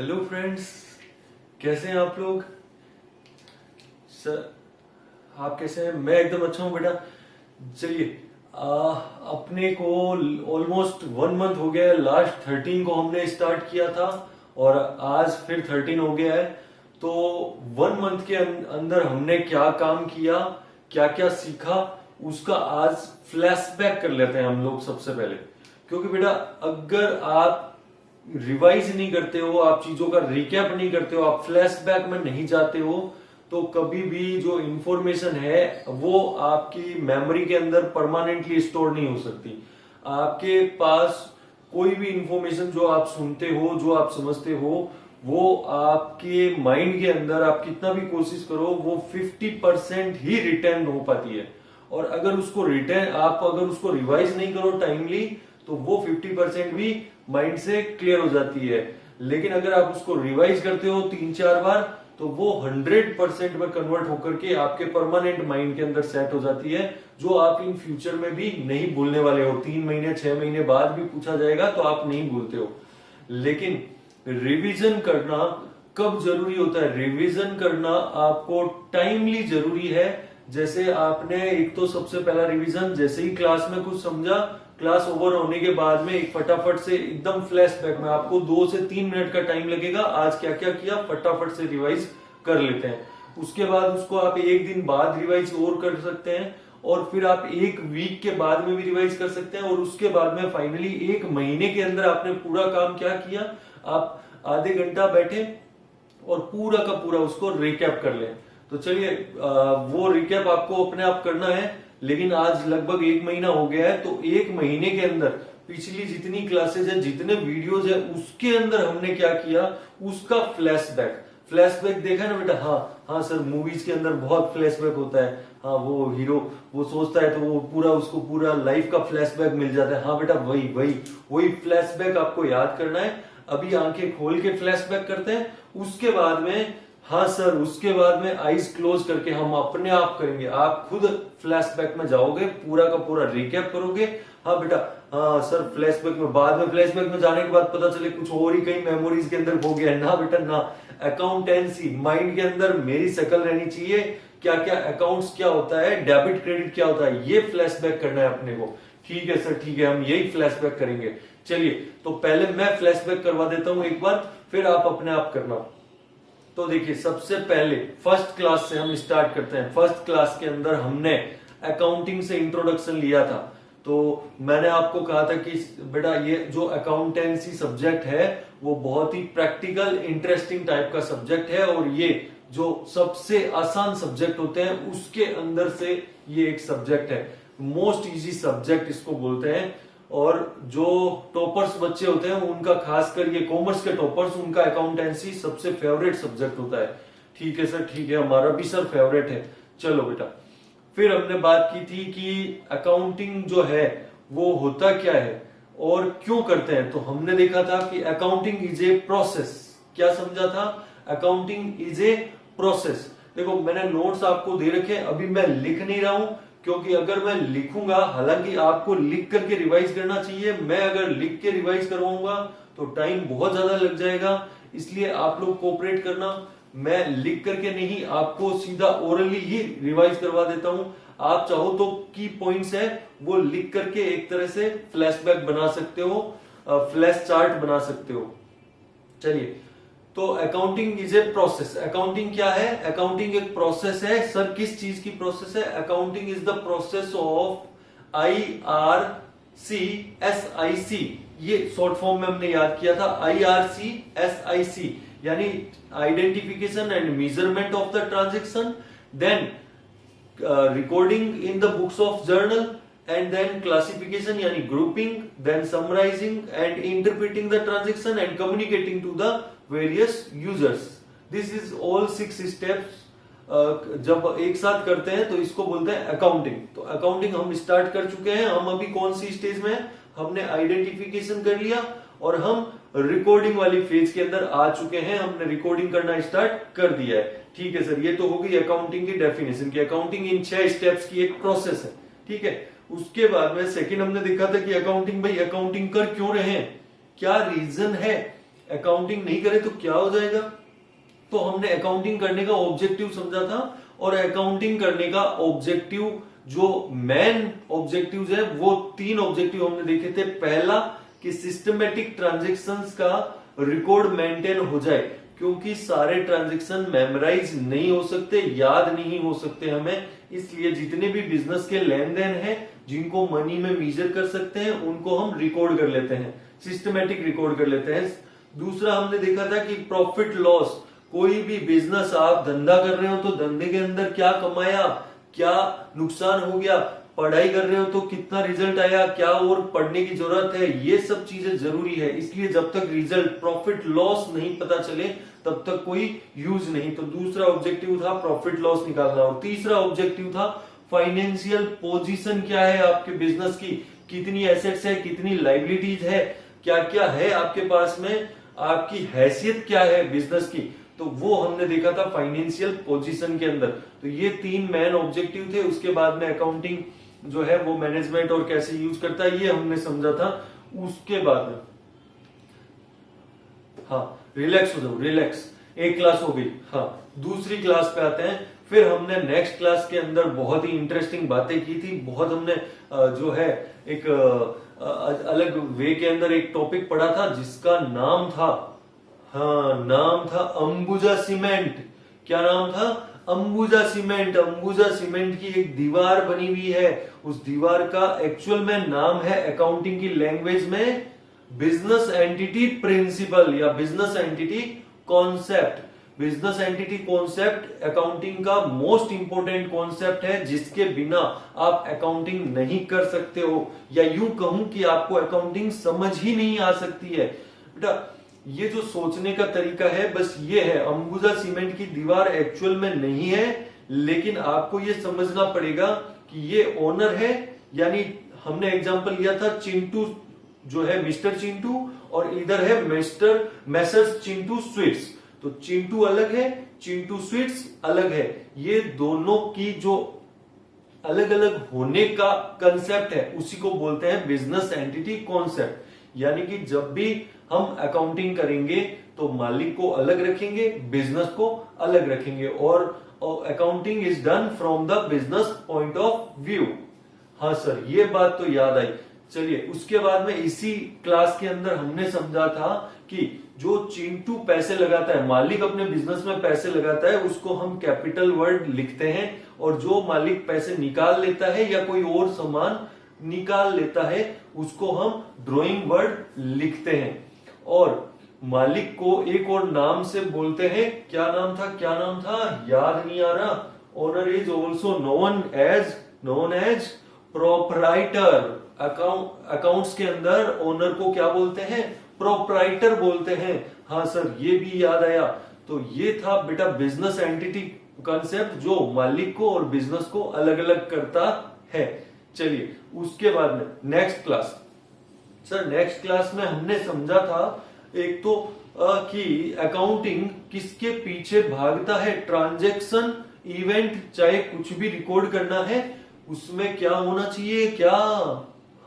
Hello friends, कैसे हैं आप लोग? सर, आप कैसे हैं? मैं एकदम अच्छा हूँ बेटा। चलिए, अपने को ऑलमोस्ट 1 मंथ हो गया है। लास्ट 13 को हमने स्टार्ट किया था और आज फिर 13 हो गया है। तो 1 मंथ के अंदर हमने क्या काम किया, क्या क्या सीखा, उसका आज फ्लैशबैक कर लेते हैं हम लोग सबसे पहले। क्योंकि बेटा, अगर आप रिवाइज नहीं करते हो, आप चीजों का रिकैप नहीं करते हो, आप फ्लैशबैक में नहीं जाते हो, तो कभी भी जो इंफॉर्मेशन है वो आपकी मेमोरी के अंदर परमानेंटली स्टोर नहीं हो सकती। आपके पास कोई भी इंफॉर्मेशन जो आप सुनते हो, जो आप समझते हो, वो आपके माइंड के अंदर आप कितना भी कोशिश करो, वो 50% ही रिटेन हो पाती है। और अगर उसको रिवाइज नहीं करो टाइमली, तो वो 50% भी माइंड से क्लियर हो जाती है। लेकिन अगर आप उसको रिवाइज करते हो 3-4 बार, तो वो 100% में कन्वर्ट होकर के आपके परमानेंट माइंड के अंदर सेट हो जाती है, जो आप इन फ्यूचर में भी नहीं भूलने वाले हो। 3 महीने 6 महीने बाद भी पूछा जाएगा तो आप नहीं भूलते हो। लेकिन रिवीजन करना कब जरूरी होता है? रिवीजन करना आपको टाइमली जरूरी है। जैसे आपने एक तो सबसे पहला रिवीजन, जैसे ही क्लास में कुछ समझा, क्लास ओवर होने के बाद में एक फटाफट से एकदम फ्लैशबैक में, आपको 2 से 3 मिनट का टाइम लगेगा। आज क्या क्या किया फटाफट से रिवाइज कर लेते हैं। उसके बाद उसको आप एक दिन बाद रिवाइज और कर सकते हैं, और फिर आप एक वीक के बाद में भी रिवाइज कर सकते हैं, और उसके बाद में फाइनली 1 महीने के अंदर आपने पूरा काम क्या किया, आप आधे घंटा बैठे और पूरा का पूरा उसको रिकैप कर लें। तो चलिए, वो रिकैप आपको अपने आप करना है। लेकिन आज लगभग 1 महीना हो गया है, तो 1 महीने के अंदर पिछली जितनी क्लासेज है, जितने वीडियोज है, उसके अंदर हमने क्या किया, उसका फ्लैशबैक देखा ना बेटा? हाँ हाँ सर, मूवीज के अंदर बहुत फ्लैशबैक होता है। हाँ, वो हीरो वो सोचता है तो वो उसको पूरा लाइफ का फ्लैशबैक मिल जाता है। हाँ बेटा, वही वही वही फ्लैशबैक आपको याद करना है। अभी आंखें खोल के फ्लैशबैक करते हैं, उसके बाद में, हाँ सर, उसके बाद में आईज क्लोज करके हम अपने आप करेंगे। आप खुद फ्लैशबैक में जाओगे, पूरा का पूरा रिकैप करोगे। हाँ बेटा, हाँ सर, फ्लैशबैक में, बाद में फ्लैशबैक में जाने के बाद पता चले कुछ और ही कई मेमोरीज के अंदर हो गया। ना बेटा ना, अकाउंटेंसी माइंड के अंदर मेरी शक्ल रहनी चाहिए। क्या क्या अकाउंट्स क्या होता है, डेबिट क्रेडिट क्या होता है, ये फ्लैशबैक करना है अपने को। ठीक है सर, ठीक है, हम यही फ्लैशबैक करेंगे। चलिए, तो पहले मैं फ्लैशबैक करवा देता हूं एक बार, फिर आप अपने आप करना। तो देखिए, सबसे पहले फर्स्ट क्लास से हम स्टार्ट करते हैं। फर्स्ट क्लास के अंदर हमने अकाउंटिंग से इंट्रोडक्शन लिया था। तो मैंने आपको कहा था कि बेटा, ये जो अकाउंटेंसी सब्जेक्ट है वो बहुत ही प्रैक्टिकल इंटरेस्टिंग टाइप का सब्जेक्ट है, और ये जो सबसे आसान सब्जेक्ट होते हैं उसके अंदर से ये एक सब्जेक्ट है। मोस्ट इजी सब्जेक्ट इसको बोलते हैं। और जो टॉपर्स बच्चे होते हैं उनका, खासकर ये कॉमर्स के टॉपर्स, उनका अकाउंटेंसी सबसे फेवरेट सब्जेक्ट होता है। ठीक है सर, ठीक है, हमारा भी सर फेवरेट है। चलो बेटा, फिर हमने बात की थी कि अकाउंटिंग जो है वो होता क्या है और क्यों करते हैं। तो हमने देखा था कि अकाउंटिंग इज ए प्रोसेस। क्या समझा था? Accounting is a process. देखो, मैंने नोट्स आपको दे रखे हैं, अभी मैं लिख नहीं रहा हूं, क्योंकि अगर मैं लिखूंगा, हालांकि आपको लिख करके रिवाइज करना चाहिए, मैं अगर लिख के रिवाइज करवाऊंगा तो टाइम बहुत ज्यादा लग जाएगा। इसलिए आप लोग कोऑपरेट करना। मैं लिख करके नहीं, आपको सीधा ओरली ही रिवाइज करवा देता हूं। आप चाहो तो की पॉइंट्स है वो लिख करके एक तरह से फ्लैशबैक बना सकते हो, फ्लैश चार्ट बना सकते हो। चलिए, तो accounting is a process. Accounting क्या है? अकाउंटिंग एक प्रोसेस है। सर, किस चीज की प्रोसेस है? Accounting is the process of IRCSIC। ये शॉर्ट फॉर्म में हमने याद किया था, IRCSIC, यानी identification and measurement of the transaction, then recording in the books of journal, and then classification yani grouping, then summarizing and interpreting the transaction and communicating to the various users. This is all 6 steps जब एक साथ करते हैं तो इसको बोलते हैं accounting. तो अकाउंटिंग हम स्टार्ट कर चुके हैं। हम अभी कौन सी स्टेज में हैं? हमने आइडेंटिफिकेशन कर लिया और हम रिकॉर्डिंग वाली फेज के अंदर आ चुके हैं। हमने रिकॉर्डिंग करना स्टार्ट कर दिया है। ठीक है सर, ये तो होगी अकाउंटिंग की डेफिनेशन की। अकाउंटिंग इन 6 स्टेप्स की एक प्रोसेस है। ठीक है, उसके बाद में सेकंड हमने देखा था कि अकाउंटिंग, भाई अकाउंटिंग कर क्यों रहे हैं, क्या रीजन है अकाउंटिंग नहीं करें तो क्या हो जाएगा। तो हमने अकाउंटिंग करने का ऑब्जेक्टिव समझा था, और अकाउंटिंग करने का ऑब्जेक्टिव जो मेन ऑब्जेक्टिव्स है वो 3 ऑब्जेक्टिव हमने देखे थे। पहला कि सिस्टमेटिक ट्रांजैक्शंस का रिकॉर्ड मेंटेन हो जाए, क्योंकि सारे ट्रांजैक्शन मेमोराइज नहीं हो सकते, याद नहीं हो सकते हमें, इसलिए जितने भी बिजनेस के लेन देन है जिनको मनी में मेजर कर सकते हैं उनको हम रिकॉर्ड कर लेते हैं, सिस्टमेटिक रिकॉर्ड कर लेते हैं। दूसरा हमने देखा था कि प्रॉफिट लॉस, कोई भी बिजनेस आप धंधा कर रहे हो तो धंधे के अंदर क्या कमाया, क्या नुकसान हो गया, पढ़ाई कर रहे हो तो कितना रिजल्ट आया, क्या और पढ़ने की जरूरत है, ये सब चीजें जरूरी है। इसलिए जब तक रिजल्ट प्रॉफिट लॉस नहीं पता चले तब तक कोई यूज नहीं। तो दूसरा ऑब्जेक्टिव था प्रॉफिट लॉस निकालना, और तीसरा ऑब्जेक्टिव था फाइनेंशियल पोजीशन क्या है आपके बिजनेस की, कितनी एसेट्स है, कितनी लाइबिलिटीज है, क्या क्या है आपके पास में, आपकी हैसियत क्या है बिजनेस की। तो वो हमने देखा था फाइनेंशियल पोजीशन के अंदर। तो ये 3 मेन ऑब्जेक्टिव थे। उसके बाद में अकाउंटिंग जो है वो मैनेजमेंट और कैसे यूज करता है ये हमने समझा था। उसके बाद में हाँ, रिलैक्स हो जाओ, रिलैक्स, एक क्लास हो गई। हाँ, दूसरी क्लास पे आते हैं। फिर हमने नेक्स्ट क्लास के अंदर बहुत ही इंटरेस्टिंग बातें की थी। बहुत हमने जो है एक अलग वे के अंदर एक टॉपिक पढ़ा था जिसका नाम था, हाँ नाम था अंबुजा सीमेंट। क्या नाम था? अंबुजा सीमेंट। अंबुजा सीमेंट की एक दीवार बनी हुई है, उस दीवार का एक्चुअल में नाम है अकाउंटिंग की लैंग्वेज में बिजनेस एंटिटी प्रिंसिपल या business entity concept. Business entity concept accounting का मोस्ट इंपोर्टेंट कॉन्सेप्ट है, जिसके बिना आप अकाउंटिंग नहीं कर सकते हो, या यूं कहूं कि आपको अकाउंटिंग समझ ही नहीं आ सकती है। बेटा ये जो सोचने का तरीका है बस ये है, अंबुजा सीमेंट की दीवार एक्चुअल में नहीं है, लेकिन आपको ये समझना पड़ेगा कि ये ओनर है। यानी हमने एग्जांपल लिया था चिंटू जो है मिस्टर चिंटू, और इधर है मिस्टर मैसर्स चिंटू स्वीट्स। तो चिंटू अलग है, चिंटू स्वीट्स अलग है। ये दोनों की जो अलग अलग होने का कंसेप्ट है उसी को बोलते हैं बिजनेस एंटिटी कॉन्सेप्ट। यानी कि जब भी हम अकाउंटिंग करेंगे तो मालिक को अलग रखेंगे, बिजनेस को अलग रखेंगे, और accounting is done from the business point of view. हाँ सर, ये बात तो याद आई। चलिए, उसके बाद में इसी क्लास के अंदर हमने समझा था कि जो चिंटू पैसे लगाता है, मालिक अपने बिजनेस में पैसे लगाता है, उसको हम कैपिटल वर्ड लिखते हैं, और जो मालिक पैसे निकाल लेता है या कोई और सामान निकाल लेता है उसको हम ड्राइंग वर्ड लिखते हैं। और मालिक को एक और नाम से बोलते हैं, क्या नाम था, क्या नाम था, याद नहीं आ रहा। Owner is also known as proprietor. Accounts के अंदर ओनर को क्या बोलते हैं? प्रोपराइटर बोलते हैं। हाँ सर, ये भी याद आया। तो ये था बेटा बिजनेस एंटिटी कंसेप्ट जो मालिक को और बिजनेस को अलग अलग करता है। चलिए, उसके बाद में next class. Sir next class में हमने समझा था एक तो कि अकाउंटिंग किसके पीछे भागता है, ट्रांजैक्शन इवेंट, चाहे कुछ भी रिकॉर्ड करना है उसमें क्या होना चाहिए, क्या,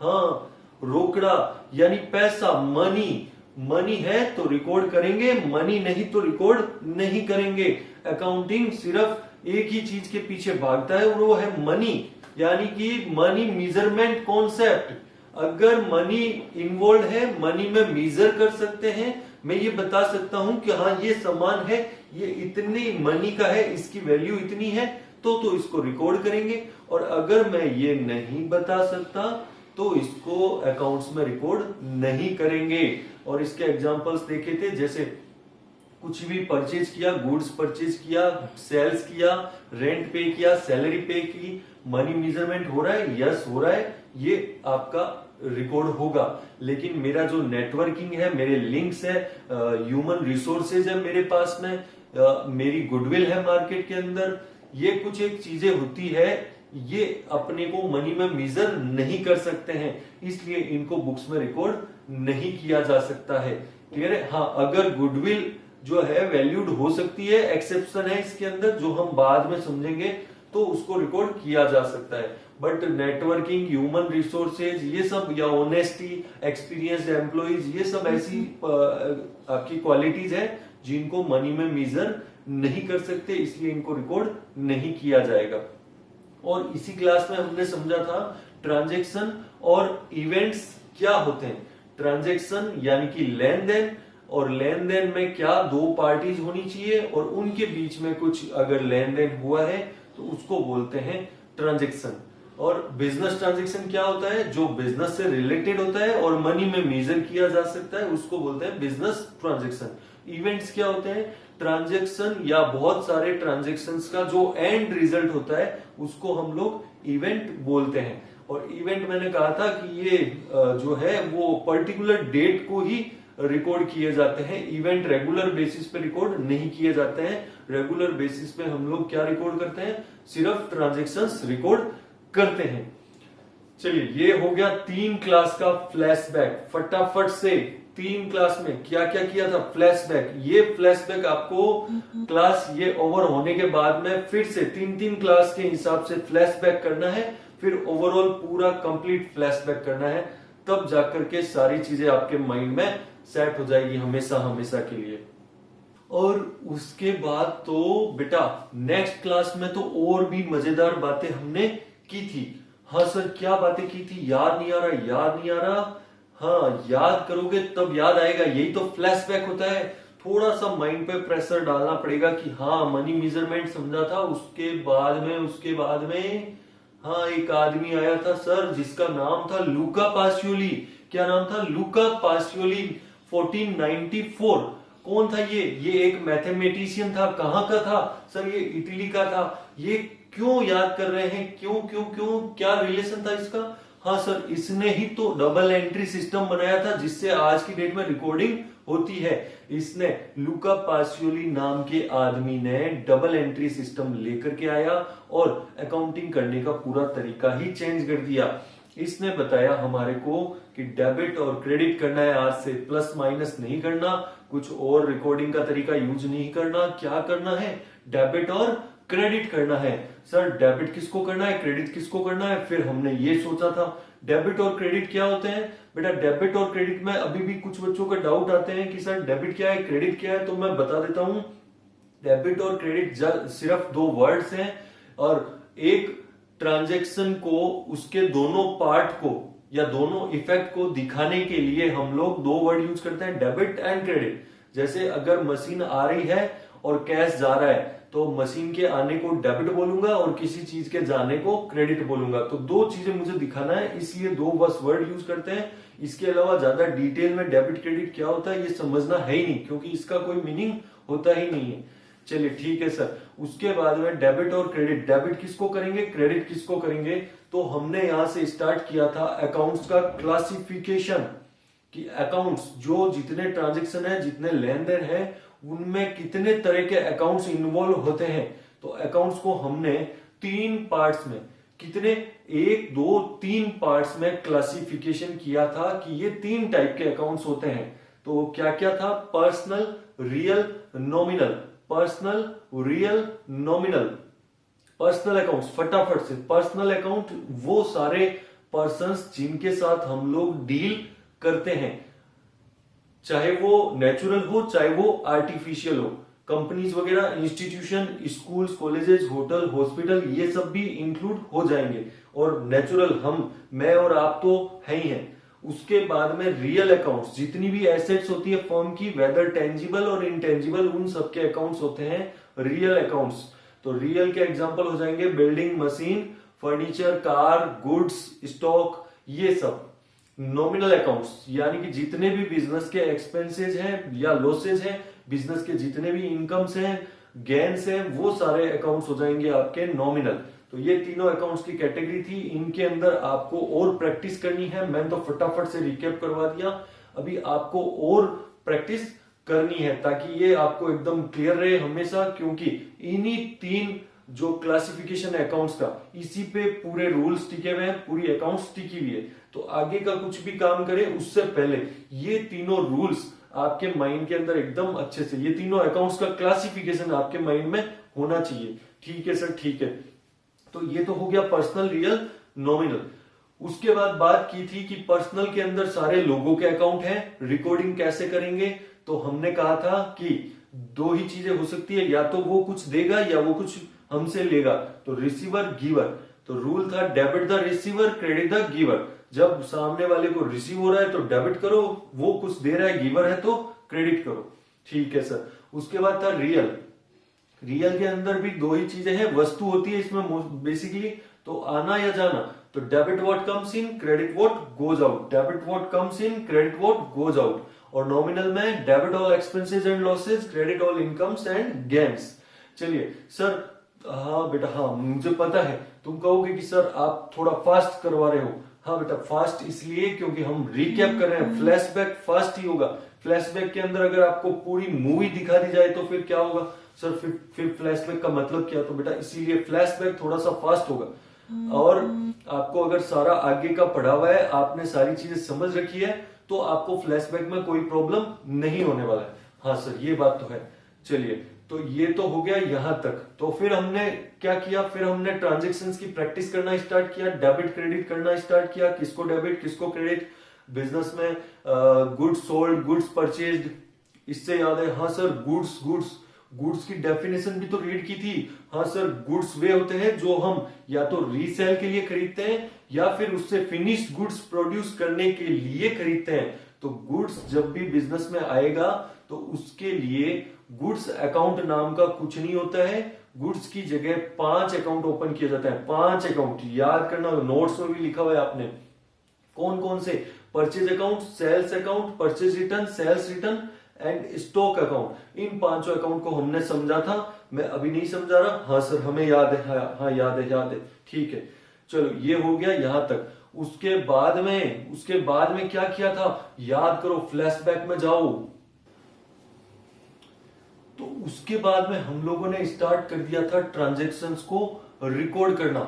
हाँ रोकड़ा यानी पैसा, मनी। मनी है तो रिकॉर्ड करेंगे, मनी नहीं तो रिकॉर्ड नहीं करेंगे। अकाउंटिंग सिर्फ एक ही चीज के पीछे भागता है और वो है मनी, यानी कि मनी मेजरमेंट कॉन्सेप्ट। अगर मनी इन्वॉल्व है, मनी में मेजर कर सकते हैं, मैं ये बता सकता हूं कि हाँ ये सामान है, ये इतनी मनी का है, इसकी वैल्यू इतनी है, तो इसको रिकॉर्ड करेंगे। और अगर मैं ये नहीं बता सकता तो इसको अकाउंट्स में रिकॉर्ड नहीं करेंगे। और इसके एग्जांपल्स देखे थे, जैसे कुछ भी परचेज किया, गुड्स परचेज किया, सेल्स किया, रेंट पे किया, सैलरी पे की, मनी मेजरमेंट हो रहा है, यस हो रहा है, ये आपका रिकॉर्ड होगा। लेकिन मेरा जो नेटवर्किंग है, मेरे लिंक्स है, ह्यूमन रिसोर्सेज है मेरे पास में, मेरी गुडविल है मार्केट के अंदर, ये कुछ एक चीजें होती है, ये अपने को मनी में मेजर नहीं कर सकते हैं, इसलिए इनको बुक्स में रिकॉर्ड नहीं किया जा सकता है। क्लियर है? हाँ, अगर गुडविल जो है वैल्यूड हो सकती है, एक्सेप्शन है इसके अंदर जो हम बाद में समझेंगे, तो तो उसको रिकॉर्ड किया जा सकता है। बट नेटवर्किंग, ह्यूमन रिसोर्सेज, ये सब, या ऑनेस्टी, एक्सपीरियंस एम्प्लॉइज, ये सब ऐसी आपकी क्वालिटीज है जिनको मनी में मेजर नहीं कर सकते, इसलिए इनको रिकॉर्ड नहीं किया जाएगा। और इसी क्लास में हमने समझा था ट्रांजैक्शन और इवेंट्स क्या होते हैं। ट्रांजैक्शन यानी कि लेन देन, और लेन देन में क्या दो पार्टीज होनी चाहिए और उनके बीच में कुछ अगर लेन देन हुआ है तो उसको बोलते हैं ट्रांजैक्शन। और बिजनेस ट्रांजैक्शन क्या होता है, जो बिजनेस से रिलेटेड होता है और मनी में मेजर किया जा सकता है, उसको बोलते हैं बिजनेस ट्रांजैक्शन। इवेंट्स क्या होते हैं, ट्रांजैक्शन या बहुत सारे ट्रांजैक्शंस का जो एंड रिजल्ट होता है उसको हम लोग इवेंट बोलते हैं। और इवेंट मैंने कहा था कि ये जो है वो पर्टिकुलर डेट को ही रिकॉर्ड किए जाते हैं। इवेंट रेगुलर बेसिस पे रिकॉर्ड नहीं किए जाते हैं। रेगुलर बेसिस पे हम लोग क्या रिकॉर्ड करते हैं, सिर्फ ट्रांजैक्शंस रिकॉर्ड करते हैं। चलिए, ये हो गया 3 क्लास का फ्लैशबैक। फटाफट से 3 क्लास में क्या क्या किया था, फ्लैशबैक। ये फ्लैशबैक आपको क्लास ये ओवर होने के बाद में फिर से 3-3 क्लास के हिसाब से फ्लैशबैक करना है, फिर ओवरऑल पूरा कंप्लीट फ्लैशबैक करना है, तब जाकर के सारी चीजें आपके माइंड में सेट हो जाएगी हमेशा हमेशा के लिए। और उसके बाद तो बेटा नेक्स्ट क्लास में तो और भी मजेदार बातें हमने की थी। हाँ सर, क्या बातें की थी, याद नहीं आ रहा, याद नहीं आ रहा। हाँ, याद करोगे तब याद आएगा, यही तो फ्लैशबैक होता है। थोड़ा सा माइंड पे प्रेशर डालना पड़ेगा कि हाँ मनी मेजरमेंट समझा था, उसके बाद में हाँ एक आदमी आया था सर जिसका नाम था लूका पासियोली। क्या नाम था, लूका पासियोली। 1494। कौन था ये एक मैथमेटिशियन था। कहाँ का था सर, ये इटली का था। ये क्यों याद कर रहे हैं, क्यों क्यों क्यों, क्या रिलेशन था इसका। हाँ सर, इसने ही तो डबल एंट्री सिस्टम बनाया था जिससे आज की डेट में रिकॉर्डिंग होती है। इसने, लूका पासियोली नाम के आदमी ने डबल एंट्री सिस्टम लेकर के आया और अकाउंटिंग करने का पूरा तरीका ही चेंज कर दिया। इसने बताया हमारे को कि डेबिट और क्रेडिट करना है, आज से प्लस माइनस नहीं करना, कुछ और रिकॉर्डिंग का तरीका यूज नहीं करना। क्या करना है, डेबिट और क्रेडिट करना है। सर डेबिट किसको करना है, क्रेडिट किसको करना है। फिर हमने ये सोचा था डेबिट और क्रेडिट क्या होते हैं। बेटा डेबिट और क्रेडिट में अभी भी कुछ बच्चों का डाउट आते हैं कि सर डेबिट क्या है, क्रेडिट क्या है, तो मैं बता देता हूं। डेबिट और क्रेडिट सिर्फ 2 वर्ड्स हैं, और एक ट्रांजैक्शन को, उसके दोनों पार्ट को या दोनों इफेक्ट को दिखाने के लिए हम लोग 2 वर्ड यूज करते हैं, डेबिट एंड क्रेडिट। जैसे अगर मशीन आ रही है और कैश जा रहा है तो मशीन के आने को डेबिट बोलूंगा और किसी चीज के जाने को क्रेडिट बोलूंगा। तो 2 चीजें मुझे दिखाना है, इसलिए 2 बस वर्ड यूज करते हैं। इसके अलावा ज्यादा डिटेल में डेबिट क्रेडिट क्या होता है ये समझना है ही नहीं, क्योंकि इसका कोई मीनिंग होता ही नहीं है। चलिए ठीक है सर। उसके बाद में डेबिट और क्रेडिट, डेबिट किसको करेंगे, क्रेडिट किसको करेंगे। तो हमने यहां से स्टार्ट किया था अकाउंट्स का क्लासिफिकेशन, कि अकाउंट्स जो जितने ट्रांजैक्शन है, जितने लेन देन है, उनमें कितने तरह के अकाउंट्स इन्वॉल्व होते हैं। तो अकाउंट्स को हमने 3 पार्ट्स में, कितने, 1 2 3 पार्ट्स में क्लासिफिकेशन किया था कि ये 3 टाइप के अकाउंट्स होते हैं। तो क्या क्या था, personal, real, nominal. Personal, real, nominal. Personal accounts, फटाफट से, पर्सनल अकाउंट वो सारे पर्संस जिनके साथ हम लोग डील करते हैं, चाहे वो नेचुरल हो चाहे वो आर्टिफिशियल हो। कंपनीज वगैरह, institution, schools, colleges, hotel, hospital, ये सब भी इंक्लूड हो जाएंगे। और नेचुरल हम, मैं और आप तो है ही हैं। उसके बाद में रियल अकाउंट्स, जितनी भी एसेट्स होती है फर्म की, वेदर टेंजिबल और इनटेंजिबल, उन सबके अकाउंट्स होते हैं रियल अकाउंट्स। तो रियल के एग्जांपल हो जाएंगे building, machine, furniture, car, goods, stock, ये सब। नॉमिनल अकाउंट्स यानी कि जितने भी बिजनेस के एक्सपेंसेस हैं या लॉसेज हैं, बिजनेस के जितने भी इनकम्स हैं, गेन्स हैं, वो सारे अकाउंट्स हो जाएंगे आपके नॉमिनल। तो ये तीनों अकाउंट्स की कैटेगरी थी। इनके अंदर आपको और प्रैक्टिस करनी है। मैंने तो फटाफट से रिकैप करवा दिया, अभी आपको और प्रैक्टिस करनी है ताकि ये आपको एकदम क्लियर रहे हमेशा, क्योंकि इन्हीं 3 जो क्लासिफिकेशन है अकाउंट्स का, इसी पे पूरे रूल्स टिके हुए हैं, पूरी अकाउंट्स टिकी हुई है। तो आगे का कुछ भी काम करे उससे पहले ये तीनों रूल्स आपके माइंड के अंदर एकदम अच्छे से, ये तीनों अकाउंट्स का क्लासिफिकेशन आपके माइंड में होना चाहिए। ठीक है सर, ठीक है। तो ये तो हो गया पर्सनल, रियल, नॉमिनल। उसके बाद बात की थी कि पर्सनल के अंदर सारे लोगों के अकाउंट हैं, रिकॉर्डिंग कैसे करेंगे। तो हमने कहा था कि दो ही चीजें हो सकती है, या तो वो कुछ देगा या वो कुछ हमसे लेगा, तो रिसीवर गिवर। तो रूल था debit the receiver credit the giver. जब सामने वाले को रिसीव हो रहा है तो डेबिट करो, वो कुछ दे रहा है गिवर है तो क्रेडिट करो। ठीक है सर। उसके बाद था रियल। रियल के अंदर भी दो ही चीजें हैं, वस्तु होती है इसमें बेसिकली, तो आना या जाना। तो debit what comes in credit what goes out, debit what comes in credit what goes out. और नॉमिनल में debit all expenses and losses credit all incomes and gains. चलिए सर, हाँ बेटा हाँ मुझे पता है, तुम कहोगे कि सर आप थोड़ा फास्ट करवा रहे हो। हाँ बेटा फास्ट इसलिए क्योंकि हम रिकैप कर रहे हैं, फ्लैशबैक फास्ट ही होगा। फ्लैशबैक के अंदर अगर आपको पूरी मूवी दिखा दी जाए तो फिर क्या होगा सर, फिर फ्लैशबैक का मतलब क्या। तो बेटा इसीलिए फ्लैशबैक थोड़ा सा फास्ट होगा। और आपको अगर सारा आगे का पढ़ा हुआ है, आपने सारी चीजें समझ रखी है, तो आपको फ्लैशबैक में कोई प्रॉब्लम नहीं होने वाला है। हाँ सर ये बात तो है। चलिए तो ये तो हो गया यहां तक। तो फिर हमने क्या किया, फिर हमने ट्रांजेक्शन्स की प्रैक्टिस करना स्टार्ट किया, डेबिट क्रेडिट करना स्टार्ट किया। किसको डेबिट किसको क्रेडिट, बिजनेस में गुड्स सोल्ड गुड्स परचेज्ड। इससे याद है, हाँ सर गुड्स गुड्स गुड्स की डेफिनेशन भी तो रीड की थी। हाँ सर गुड्स वे होते हैं जो हम या तो रीसेल के लिए खरीदते हैं या फिर उससे फिनिश्ड गुड्स प्रोड्यूस करने के लिए खरीदते हैं। तो गुड्स जब भी बिजनेस में आएगा तो उसके लिए गुड्स अकाउंट नाम का कुछ नहीं होता है। गुड्स की जगह 5 अकाउंट ओपन किया जाता है। 5 अकाउंट याद करना, नोट्स में भी लिखा हुआ है आपने। कौन कौन से, purchase account, sales account, purchase return, sales return and stock account. इन 5 अकाउंट को हमने समझा था, मैं अभी नहीं समझा रहा। हाँ सर हमें याद है, हाँ याद है। ठीक है चलो ये हो गया यहां तक। उसके बाद में क्या किया था, याद करो, फ्लैशबैक में जाओ। तो उसके बाद में हम लोगों ने स्टार्ट कर दिया था ट्रांजैक्शंस को रिकॉर्ड करना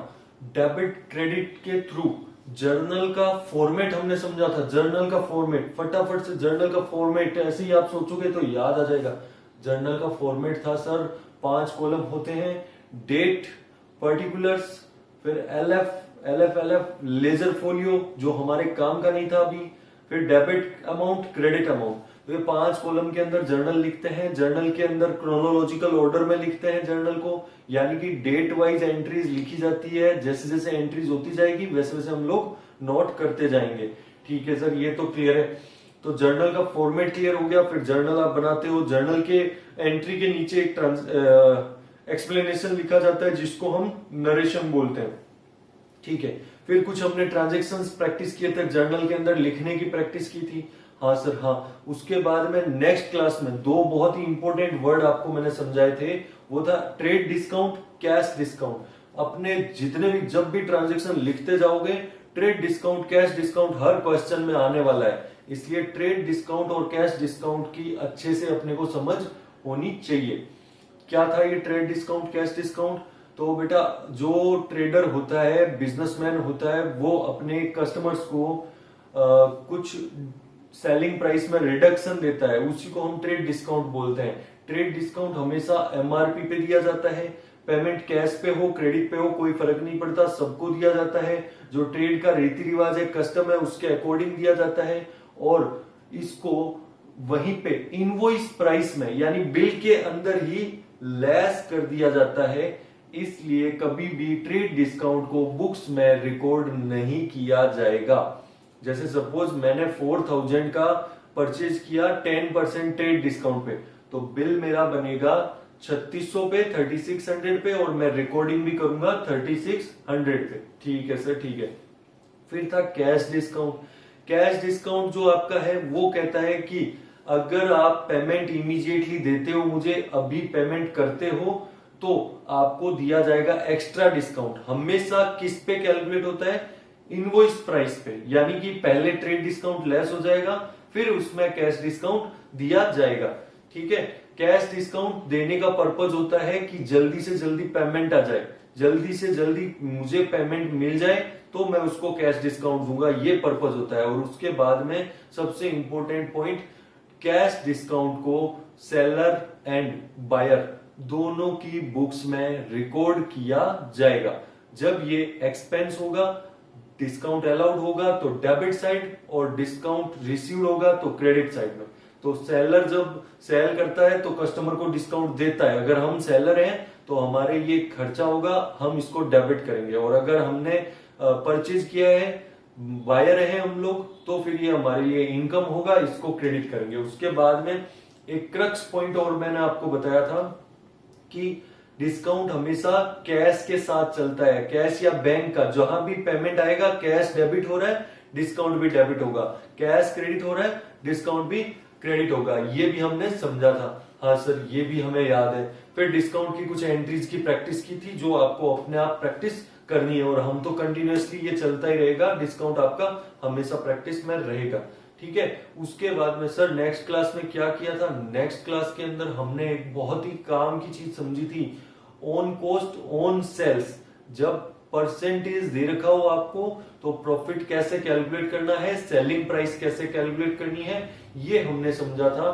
डेबिट क्रेडिट के थ्रू। जर्नल का फॉर्मेट हमने समझा था, जर्नल का फॉर्मेट फटाफट से, जर्नल का फॉर्मेट ऐसे ही आप सोचोगे तो याद आ जाएगा। जर्नल का फॉर्मेट था सर, 5 कॉलम होते हैं, डेट, पर्टिकुलर्स, फिर एल एफ लेजर फोलियो जो हमारे काम का नहीं था अभी, फिर डेबिट अमाउंट क्रेडिट अमाउंट। तो ये 5 कॉलम के अंदर जर्नल लिखते हैं। जर्नल के अंदर क्रोनोलॉजिकल ऑर्डर में लिखते हैं जर्नल को, यानी कि डेट वाइज एंट्रीज लिखी जाती है। जैसे जैसे एंट्रीज होती जाएगी वैसे वैसे हम लोग नोट करते जाएंगे। ठीक है सर ये तो क्लियर है। तो जर्नल का फॉर्मेट क्लियर हो गया। फिर जर्नल आप बनाते हो, जर्नल के एंट्री के नीचे एक एक्सप्लेनेशन लिखा जाता है जिसको हम नरेशन बोलते हैं। ठीक है, फिर कुछ हमने ट्रांजेक्शन्स प्रैक्टिस किए थे, जर्नल के अंदर लिखने की प्रैक्टिस की थी। हाँ सर हाँ। उसके बाद में नेक्स्ट क्लास में 2 बहुत ही इंपॉर्टेंट वर्ड आपको मैंने समझाए थे, वो था ट्रेड डिस्काउंट, कैश डिस्काउंट। अपने जितने भी जब भी ट्रांजेक्शन लिखते जाओगे, ट्रेड डिस्काउंट कैश डिस्काउंट हर क्वेश्चन में आने वाला है। इसलिए ट्रेड डिस्काउंट और कैश डिस्काउंट की अच्छे से अपने को समझ होनी चाहिए। क्या था ये ट्रेड डिस्काउंट कैश डिस्काउंट। तो बेटा जो ट्रेडर होता है, बिजनेसमैन होता है, वो अपने कस्टमर्स को कुछ सेलिंग प्राइस में रिडक्शन देता है, उसी को हम ट्रेड डिस्काउंट बोलते हैं। ट्रेड डिस्काउंट हमेशा एमआरपी पे दिया जाता है। पेमेंट कैश पे हो क्रेडिट पे हो कोई फर्क नहीं पड़ता, सबको दिया जाता है। जो ट्रेड का रीति रिवाज है, कस्टम है, उसके अकॉर्डिंग दिया जाता है। और इसको वहीं पे इनवॉइस प्राइस में यानी बिल के अंदर ही लेस कर दिया जाता है। इसलिए कभी भी ट्रेड डिस्काउंट को बुक्स में रिकॉर्ड नहीं किया जाएगा। जैसे सपोज मैंने 4000 का परचेज किया 10% ट्रेड डिस्काउंट पे, तो बिल मेरा बनेगा 3600 पे, 3600 पे, और मैं रिकॉर्डिंग भी करूंगा 3600 पे। ठीक है सर ठीक है। फिर था कैश डिस्काउंट। कैश डिस्काउंट जो आपका है वो कहता है कि अगर आप पेमेंट इमीडिएटली देते हो, मुझे अभी पेमेंट करते हो, तो आपको दिया जाएगा एक्स्ट्रा डिस्काउंट। हमेशा किस पे कैलकुलेट होता है, इनवॉइस प्राइस पे, यानी कि पहले ट्रेड डिस्काउंट लेस हो जाएगा फिर उसमें कैश डिस्काउंट दिया जाएगा। ठीक है, कैश डिस्काउंट देने का पर्पज होता है कि जल्दी से जल्दी पेमेंट आ जाए, जल्दी से जल्दी मुझे पेमेंट मिल जाए तो मैं उसको कैश डिस्काउंट दूंगा, ये पर्पज होता है। और उसके बाद में सबसे इंपॉर्टेंट पॉइंट, कैश डिस्काउंट को सेलर एंड बायर दोनों की बुक्स में रिकॉर्ड किया जाएगा। जब ये एक्सपेंस होगा डिस्काउंट अलाउड होगा तो डेबिट साइड, और डिस्काउंट रिसीव्ड होगा तो क्रेडिट साइड में। तो सेलर जब सेल करता है तो कस्टमर को डिस्काउंट देता है, अगर हम सेलर हैं तो हमारे ये खर्चा होगा, हम इसको डेबिट करेंगे। और अगर हमने परचेज किया है, बायर है हम लोग, तो फिर ये हमारे लिए इनकम होगा, इसको क्रेडिट करेंगे। उसके बाद में एक क्रक्स पॉइंट और मैंने आपको बताया था कि डिस्काउंट हमेशा कैश के साथ चलता है, कैश या बैंक का, जहां भी पेमेंट आएगा कैश डेबिट हो रहा है डिस्काउंट भी डेबिट होगा, कैश क्रेडिट हो रहा है डिस्काउंट भी क्रेडिट होगा। ये भी हमने समझा था। हाँ सर, ये भी हमें याद है। फिर डिस्काउंट की कुछ एंट्रीज की प्रैक्टिस की थी जो आपको अपने आप प्रैक्टिस करनी है, और हम तो कंटिन्यूअसली ये चलता ही रहेगा, डिस्काउंट आपका हमेशा प्रैक्टिस में रहेगा। ठीक है। उसके बाद में सर नेक्स्ट क्लास में क्या किया था, नेक्स्ट क्लास के अंदर हमने एक बहुत ही काम की चीज समझी थी, ऑन कॉस्ट ऑन सेल्स। जब परसेंटेज दे रखा हो आपको तो प्रॉफिट कैसे कैलकुलेट करना है, सेलिंग प्राइस कैसे कैलकुलेट करनी है, ये हमने समझा था।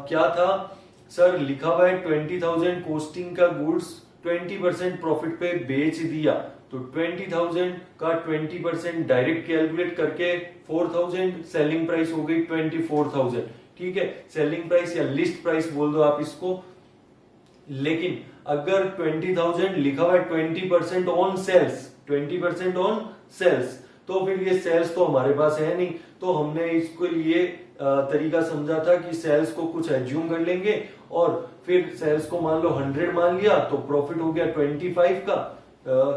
क्या था सर, लिखा हुआ है 20,000 कॉस्टिंग का गुड्स 20% प्रॉफिट पे बेच दिया, तो 20,000 का 20% डायरेक्ट कैलकुलेट करके 4,000 सेलिंग प्राइस हो गई 24,000। ठीक है, सेलिंग प्राइस या लिस्ट प्राइस बोल दो आप इसको। लेकिन अगर 20,000 लिखा हुआ है 20% ऑन सेल्स, 20% ऑन सेल्स, तो फिर ये सेल्स तो हमारे पास है नहीं, तो हमने इसको ये तरीका समझा था कि सेल्स को कुछ एज्यूम कर लेंगे, और फिर सेल्स को मान लो 100 मान लिया तो प्रॉफिट हो गया 25 का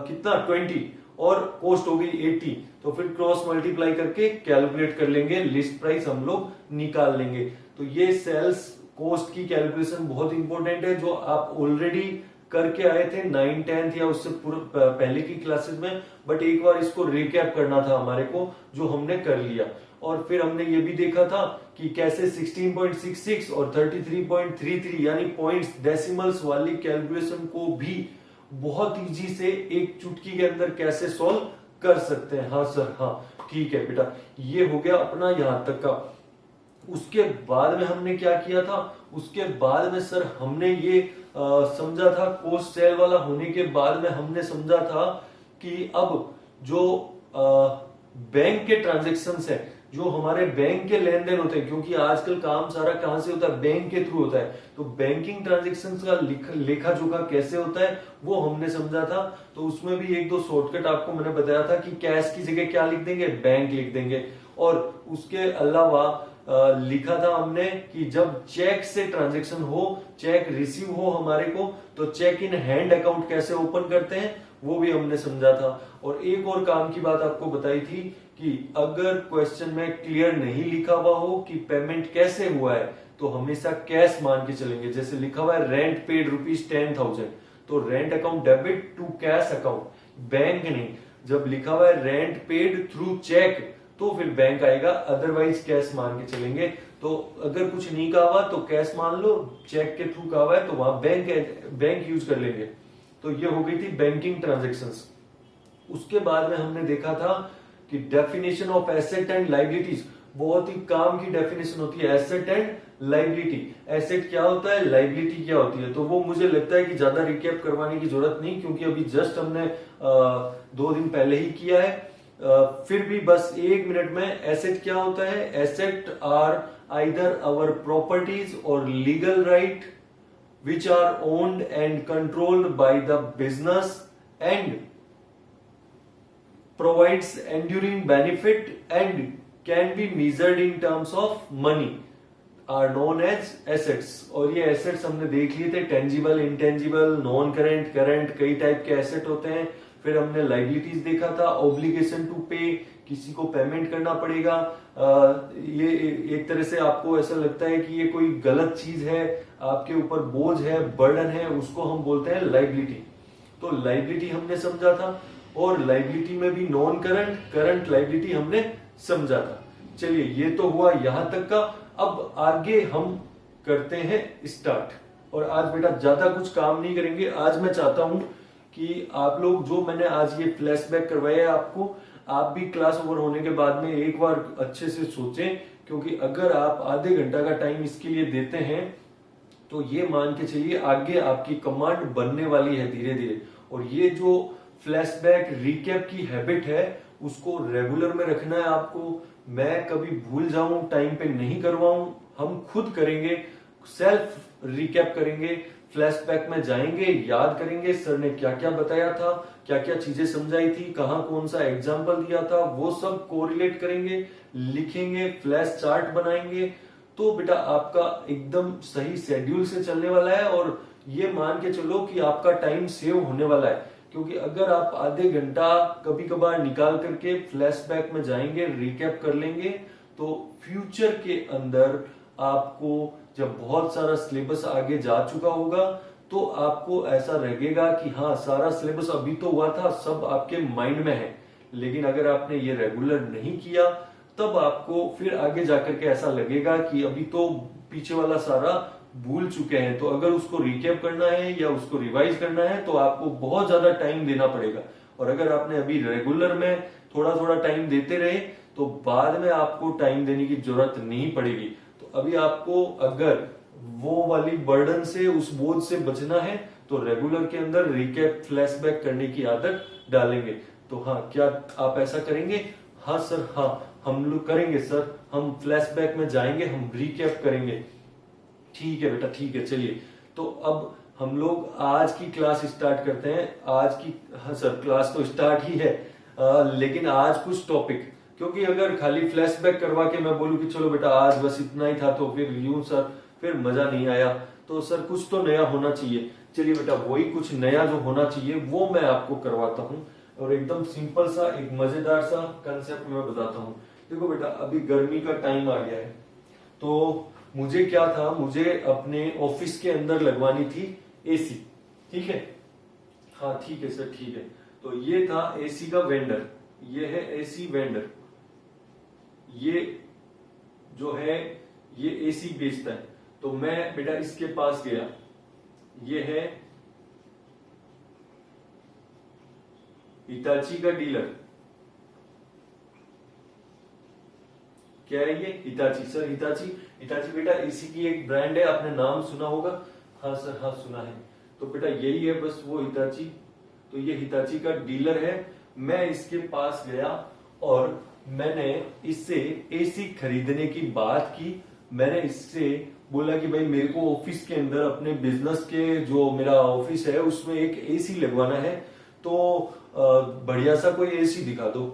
कितना 20, और कॉस्ट हो गई 80, तो फिर क्रॉस मल्टीप्लाई करके कैलकुलेट कर लेंगे, लिस्ट प्राइस हम लोग निकाल लेंगे। तो ये सेल्स कॉस्ट की कैलकुलेशन बहुत इंपॉर्टेंट है, जो आप ऑलरेडी करके आए थे 9, 10th या उससे पहले की क्लासेस में, बट एक बार इसको रिकैप करना था हमारे को, जो हमने कर लिया। और फिर हमने ये भी देखा था कि कैसे 16.66 और 33.33 यानी पॉइंट्स डेसिमल्स वाली कैलकुलेशन को भी बहुत इजी से एक चुटकी के अंदर कैसे सॉल्व कर सकते हैं। हाँ सर, हाँ ठीक है बेटा, ये हो गया अपना यहां तक का। उसके बाद में हमने क्या किया था, उसके बाद में सर हमने ये समझा था, पोस्ट सेल वाला होने के बाद में हमने समझा था कि अब जो बैंक के ट्रांजेक्शन्स है, जो हमारे बैंक के लेन देन होते हैं, क्योंकि आजकल काम सारा कहां से होता है, बैंक के थ्रू होता है, तो बैंकिंग ट्रांजेक्शन्स का लेखा जोखा कैसे होता है वो हमने समझा था। तो उसमें भी एक दो शॉर्टकट आपको मैंने बताया था कि कैश की जगह क्या लिख देंगे, बैंक लिख देंगे। और उसके अलावा लिखा था हमने कि जब चेक से ट्रांजेक्शन हो, चेक रिसीव हो हमारे को, तो चेक इन हैंड अकाउंट कैसे ओपन करते हैं वो भी हमने समझा था। और एक और काम की बात आपको बताई थी कि अगर क्वेश्चन में क्लियर नहीं लिखा हुआ हो कि पेमेंट कैसे हुआ है, तो हमेशा कैश मान के चलेंगे। जैसे लिखा हुआ है रेंट पेड ₹10,000, तो rent account debit to cash account, bank नहीं। जब लिखा हुआ है रेंट पेड थ्रू चेक, तो फिर बैंक आएगा, अदरवाइज कैश मान के चलेंगे। तो अगर कुछ नहीं कहा हुआ तो कैश मान लो, चेक के थ्रू कहा हुआ है तो वहां बैंक यूज कर लेंगे। तो ये हो गई थी बैंकिंग ट्रांजेक्शन्स। उसके बाद में हमने देखा था कि definition of asset and liabilities, बहुत ही काम की डेफिनेशन होती है, एसेट एंड लाइबिलिटी। एसेट क्या होता है, लाइबिलिटी क्या होती है, तो वो मुझे लगता है कि ज्यादा रिकैप करवाने की जरूरत नहीं, क्योंकि अभी जस्ट हमने 2 दिन पहले ही किया है। फिर भी बस 1 मिनट में, एसेट क्या होता है, asset are either our properties और legal right which are owned and controlled by the business and provides enduring benefit and can be measured in terms of money are known as assets। और ये assets हमने देख लिए थे, tangible, intangible, non current, current, कई type के asset होते हैं। फिर हमने liabilities देखा था, obligation to pay, किसी को पेमेंट करना पड़ेगा। ये एक तरह से आपको ऐसा लगता है कि ये कोई गलत चीज है, आपके ऊपर बोझ है, बर्डन है, उसको हम बोलते हैं लाइबिलिटी। तो लाइबिलिटी हमने समझा था, और लाइबिलिटी में भी नॉन करंट, करंट लाइबिलिटी हमने समझा था। चलिए, ये तो हुआ यहां तक का। अब आगे हम करते हैं स्टार्ट। और आज बेटा ज्यादा कुछ काम नहीं करेंगे। आज मैं चाहता हूं कि आप लोग, जो मैंने आज ये फ्लैशबैक करवाया है आपको, आप भी क्लास ओवर होने के बाद में एक बार अच्छे से सोचें, क्योंकि अगर आप आधे घंटा का टाइम इसके लिए देते हैं तो ये मान के चलिए आगे आपकी कमांड बनने वाली है धीरे धीरे। और ये जो फ्लैशबैक रिकैप की हैबिट है उसको रेगुलर में रखना है आपको। मैं कभी भूल जाऊं, टाइम पे नहीं करवाऊं, हम खुद करेंगे, सेल्फ रिकैप करेंगे, फ्लैशबैक में जाएंगे, याद करेंगे सर ने क्या क्या बताया था, क्या क्या चीजें समझाई थी, कहाँ कौन सा एग्जाम्पल दिया था, वो सब कोरिलेट करेंगे, लिखेंगे, फ्लैश चार्ट बनाएंगे। तो बेटा आपका एकदम सही शेड्यूल से चलने वाला है और ये मान के चलो कि आपका टाइम सेव होने वाला है। क्योंकि अगर आप आधे घंटा कभी कभार निकाल करके फ्लैशबैक में जाएंगे, रिकैप कर लेंगे, तो फ्यूचर के अंदर आपको जब बहुत सारा सिलेबस आगे जा चुका होगा तो आपको ऐसा लगेगा कि हाँ सारा सिलेबस अभी तो हुआ था, सब आपके माइंड में है। लेकिन अगर आपने ये रेगुलर नहीं किया तब आपको फिर आगे जाकर के ऐसा लगेगा कि अभी तो पीछे वाला सारा भूल चुके हैं। तो अगर उसको रिकैप करना है या उसको रिवाइज करना है तो आपको बहुत ज्यादा टाइम देना पड़ेगा। और अगर आपने अभी रेगुलर में थोड़ा थोड़ा टाइम देते रहे तो बाद में आपको टाइम देने की जरूरत नहीं पड़ेगी। तो अभी आपको अगर वो वाली बर्डन से, उस बोझ से बचना है तो रेगुलर के अंदर रिकैप फ्लैशबैक करने की आदत डालेंगे। तो हाँ, क्या आप ऐसा करेंगे? हाँ सर, हाँ हम लोग करेंगे सर, हम फ्लैशबैक में जाएंगे, हम रिकैप करेंगे। ठीक है बेटा, ठीक है, चलिए। तो अब हम लोग आज की क्लास स्टार्ट करते हैं। आज की, हाँ सर क्लास तो स्टार्ट ही है, लेकिन आज कुछ टॉपिक, क्योंकि अगर खाली फ्लैशबैक करवा के मैं बोलूं कि चलो बेटा आज बस इतना ही था तो फिर यूं सर फिर मजा नहीं आया। तो सर कुछ तो नया होना चाहिए। चलिए बेटा, वही कुछ नया जो होना चाहिए वो मैं आपको करवाता हूँ और एकदम सिंपल सा एक मजेदार सा कंसेप्ट मैं बताता हूँ। देखो बेटा, अभी गर्मी का टाइम आ गया है तो मुझे क्या था, मुझे अपने ऑफिस के अंदर लगवानी थी एसी। ठीक है, हाँ ठीक है सर, ठीक है। तो ये था एसी का वेंडर, ये है एसी वेंडर, ये जो है ये एसी बेचता है। तो मैं बेटा इसके पास गया, ये है हिताची का डीलर। क्या है ये? हिताची। सर हिताची, हिताची बेटा एसी की एक ब्रांड है, आपने नाम सुना होगा। हाँ सर, हाँ सुना है। तो बेटा यही है बस वो हिताची। तो ये हिताची का डीलर है। मैं इसके पास गया और मैंने इससे एसी खरीदने की बात की। मैंने इससे बोला कि भाई मेरे को ऑफिस के अंदर अपने बिजनेस के जो मेरा ऑफिस है उसमें एक एसी लगवाना है, तो बढ़िया सा कोई एसी दिखा दो।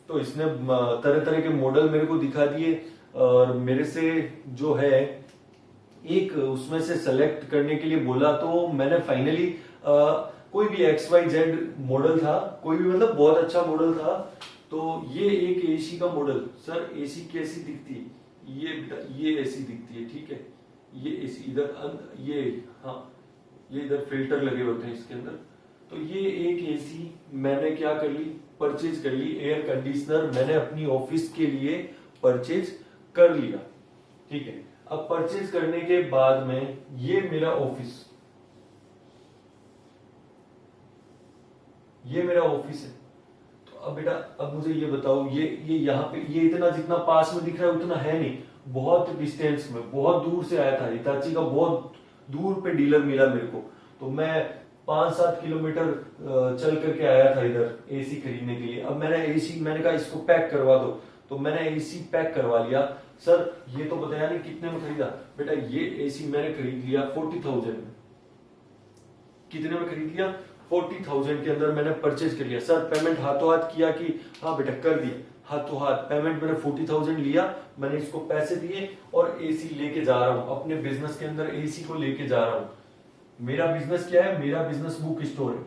तो इसने तरह तरह के मॉडल मेरे को दिखा दिए और मेरे से जो है एक उसमें से सेलेक्ट करने के लिए बोला। तो मैंने फाइनली कोई भी XYZ मॉडल था, कोई भी मतलब बहुत अच्छा मॉडल था। तो ये एक एसी का मॉडल। सर एसी कैसी दिखती है? ये एसी दिखती है, ठीक है। ये एसी इधर ये, हाँ ये इधर फिल्टर लगे होते हैं इसके अंदर। तो ये एक एसी मैंने क्या कर ली, परचेज कर ली। एयर कंडीशनर मैंने अपनी ऑफिस के लिए परचेज कर लिया। ठीक है, अब परचेज करने के बाद में ये मेरा ऑफिस, ये मेरा ऑफिस है। तो अब बेटा अब मुझे ये बताओ, ये यहाँ पे ये इतना जितना पास में दिख रहा है उतना है नहीं, बहुत डिस्टेंस में, बहुत दूर से आया था। हिताची का बहुत दूर पे डीलर मिला मेरे को। तो मैं 5-7 किलोमीटर चल करके आया था इधर एसी खरीदने के लिए। अब मैंने कहा इसको पैक करवा दो। तो मैंने एसी पैक करवा लिया। सर ये तो बताया नहीं कितने में खरीदा? बेटा ये एसी मैंने खरीद लिया 40,000 में। कितने में खरीद लिया? 40,000 के अंदर मैंने परचेज कर लिया। सर पेमेंट हाथों हाथ किया कि? हाँ बेटा कर दिया हाथों हाथ। पेमेंट मैंने 40,000 लिया, मैंने इसको पैसे दिए और एसी लेके जा रहा हूं अपने बिजनेस के अंदर, एसी को लेके जा रहा हूं। मेरा बिजनेस क्या है? मेरा बिजनेस बुक स्टोर है।